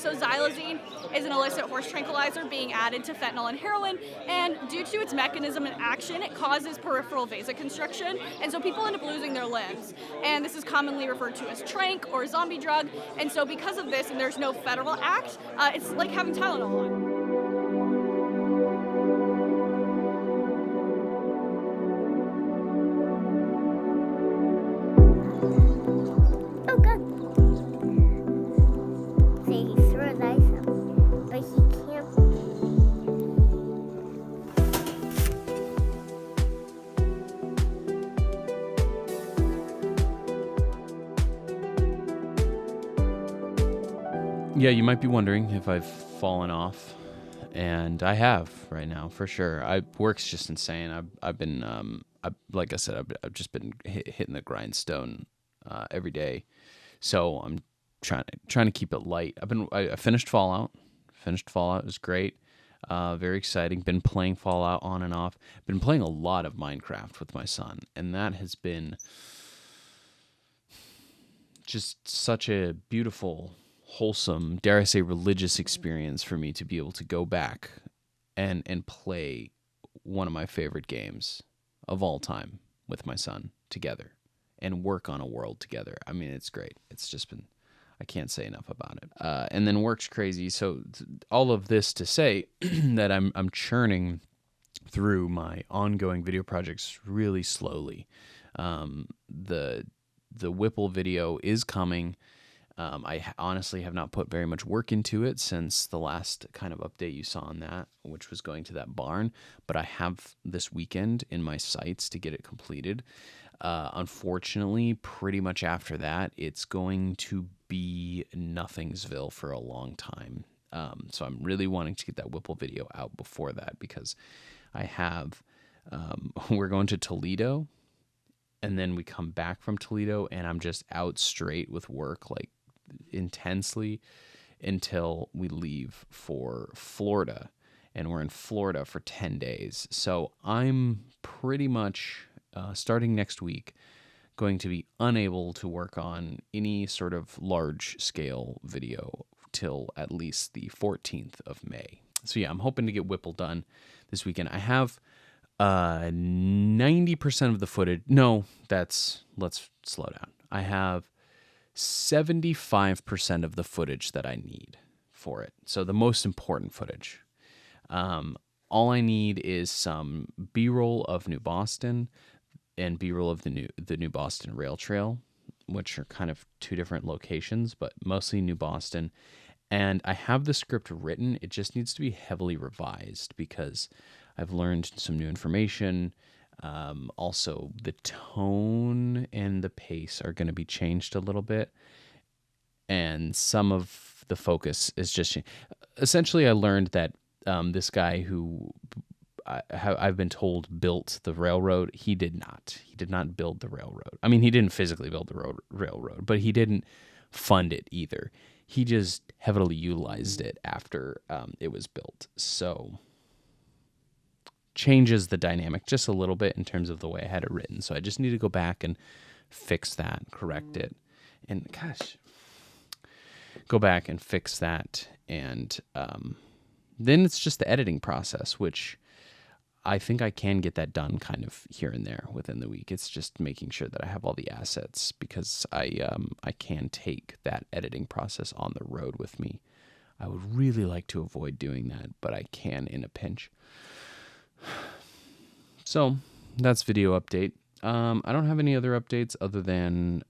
So xylazine is an illicit horse tranquilizer being added to fentanyl and heroin, and due to its mechanism and action, it causes peripheral vasoconstriction, and so people end up losing their limbs. And this is commonly referred to as trank or zombie drug, and so because of this, and there's no federal act, it's like having Tylenol on. Oh, God. See, he threw that out, but he can't. Yeah, you might be wondering if I've fallen off, and I have right now for sure. Work's just insane. I've been like I said, I've just been hitting the grindstone every day, so I'm trying to keep it light. I finished Fallout. It was great. Very exciting. Been playing Fallout on and off. Been playing a lot of Minecraft with my son, and that has been just such a beautiful, wholesome, dare I say, religious experience for me to be able to go back and play one of my favorite games of all time with my son together and work on a world together. I mean, it's great. It's just been, I can't say enough about it. And then work's crazy. So all of this to say that I'm churning through my ongoing video projects really slowly. The Whipple video is coming. I honestly have not put very much work into it since the last kind of update you saw on that, which was going to that barn. But I have this weekend in my sights to get it completed. Unfortunately, pretty much after that, it's going to be Nothingsville for a long time. So I'm really wanting to get that Whipple video out before that because I have, we're going to Toledo, and then we come back from Toledo, and I'm just out straight with work, like intensely, until we leave for Florida. And we're in Florida for 10 days. So I'm pretty much, starting next week, going to be unable to work on any sort of large-scale video till at least the 14th of May. So yeah, I'm hoping to get Whipple done this weekend. I have 90% of the footage. No, let's slow down. I have 75% of the footage that I need for it. So the most important footage. All I need is some B-roll of New Boston and B-roll of the New Boston Rail Trail, which are kind of two different locations, but mostly New Boston. And I have the script written. It just needs to be heavily revised because I've learned some new information. Also, the tone and the pace are going to be changed a little bit. And some of the focus is just... Essentially, I learned that this guy who I've been told built the railroad, he did not. He did not build the railroad. I mean, he didn't physically build the railroad, but he didn't fund it either. He just heavily utilized it after it was built. So changes the dynamic just a little bit in terms of the way I had it written. So I just need to go back and fix that, correct it. And gosh, go back and fix that. And then it's just the editing process, which I think I can get that done kind of here and there within the week. It's just making sure that I have all the assets because I can take that editing process on the road with me. I would really like to avoid doing that, but I can in a pinch. So that's video update. I don't have any other updates other than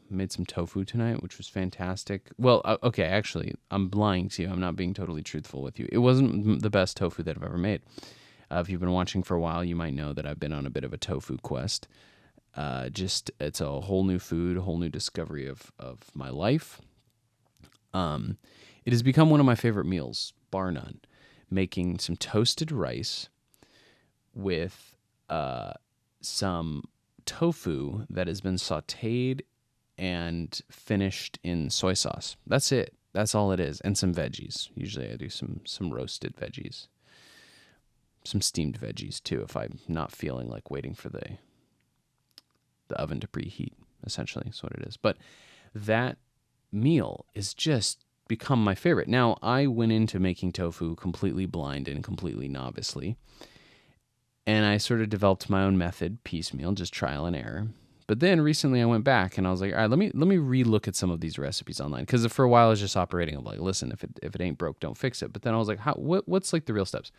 made some tofu tonight, which was fantastic. Well, okay, actually, I'm lying to you. I'm not being totally truthful with you. It wasn't the best tofu that I've ever made. If you've been watching for a while, you might know that I've been on a bit of a tofu quest. It's a whole new food, a whole new discovery of my life. It has become one of my favorite meals, bar none. Making some toasted rice with some tofu that has been sautéed and finished in soy sauce. That's it. That's all it is. And some veggies. Usually I do some roasted veggies. Some steamed veggies too, if I'm not feeling like waiting for the oven to preheat, essentially is what it is. But that meal is just become my favorite. Now, I went into making tofu completely blind and completely novicely, and I sort of developed my own method, piecemeal, just trial and error. But then recently I went back and I was like, all right, let me relook at some of these recipes online, because for a while I was just operating of like, listen, if it ain't broke, don't fix it. But then I was like, what's like the real steps?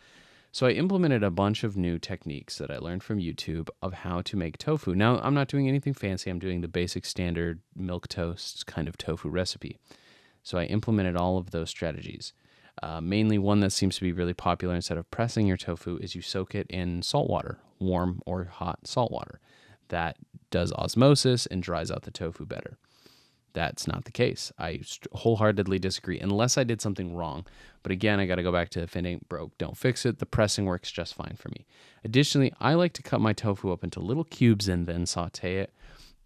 So I implemented a bunch of new techniques that I learned from YouTube of how to make tofu. Now, I'm not doing anything fancy. I'm doing the basic standard milk toast kind of tofu recipe. So I implemented all of those strategies. Mainly one that seems to be really popular instead of pressing your tofu is you soak it in salt water, warm or hot salt water. That does osmosis and dries out the tofu better. That's not the case. I wholeheartedly disagree, unless I did something wrong. But again, I got to go back to if it ain't broke, don't fix it. The pressing works just fine for me. Additionally, I like to cut my tofu up into little cubes and then saute it.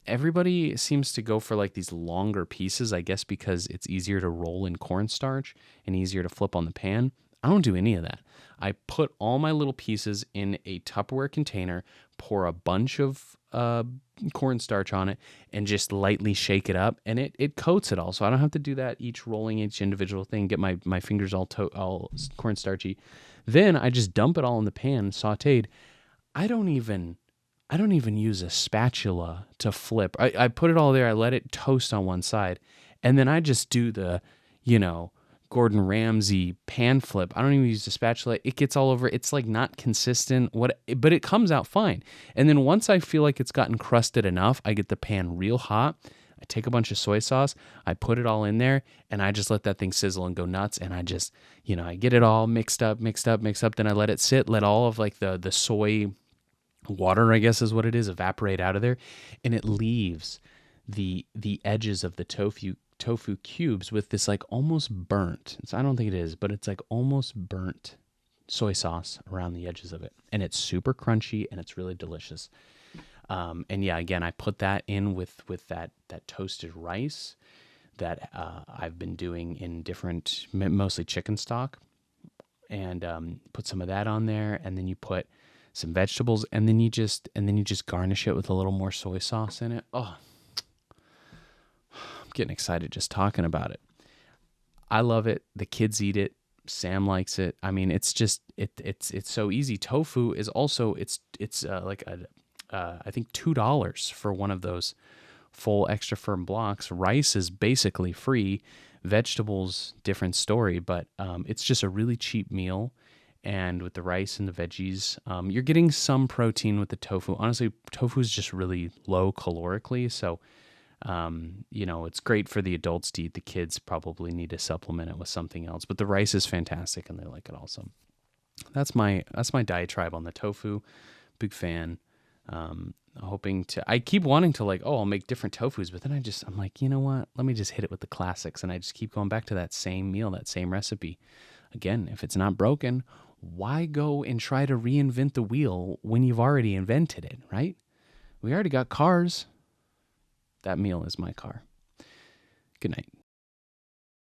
Everybody seems to go for like these longer pieces, I guess because it's easier to roll in cornstarch and easier to flip on the pan. I don't do any of that. I put all my little pieces in a Tupperware container, pour a bunch of cornstarch on it, and just lightly shake it up, and it coats it all. So I don't have to do that rolling each individual thing, get my fingers all cornstarchy. Then I just dump it all in the pan, sauteed. I don't even use a spatula to flip. I put it all there, I let it toast on one side, and then I just do the, Gordon Ramsay pan flip. I don't even use the spatula. It gets all over. It's like not consistent, but it comes out fine. And then once I feel like it's gotten crusted enough, I get the pan real hot. I take a bunch of soy sauce, I put it all in there, and I just let that thing sizzle and go nuts. And I just, I get it all mixed up. Then I let it sit, let all of like the soy water, I guess is what it is, evaporate out of there. And it leaves the edges of the tofu cubes with this like almost burnt, so I don't think it is, but it's like almost burnt soy sauce around the edges of it, and it's super crunchy and it's really delicious. And yeah, again, I put that in with that toasted rice that I've been doing in different, mostly chicken stock, and put some of that on there, and then you put some vegetables, and then you just garnish it with a little more soy sauce in it. Oh, getting excited just talking about it. I love it. The kids eat it. Sam likes it. I mean, it's just it's so easy. Tofu is also it's like I think $2 for one of those full extra firm blocks. Rice is basically free. Vegetables, different story, but it's just a really cheap meal. And with the rice and the veggies, you're getting some protein with the tofu. Honestly, tofu is just really low calorically, so it's great for the adults to eat. The kids probably need to supplement it with something else, but the rice is fantastic and they like it also. That's my diatribe on the tofu. Big fan. I keep wanting to like, I'll make different tofus, but then I'm like, you know what? Let me just hit it with the classics. And I just keep going back to that same meal, that same recipe. Again, if it's not broken, why go and try to reinvent the wheel when you've already invented it, right? We already got cars. That meal is my car. Good night.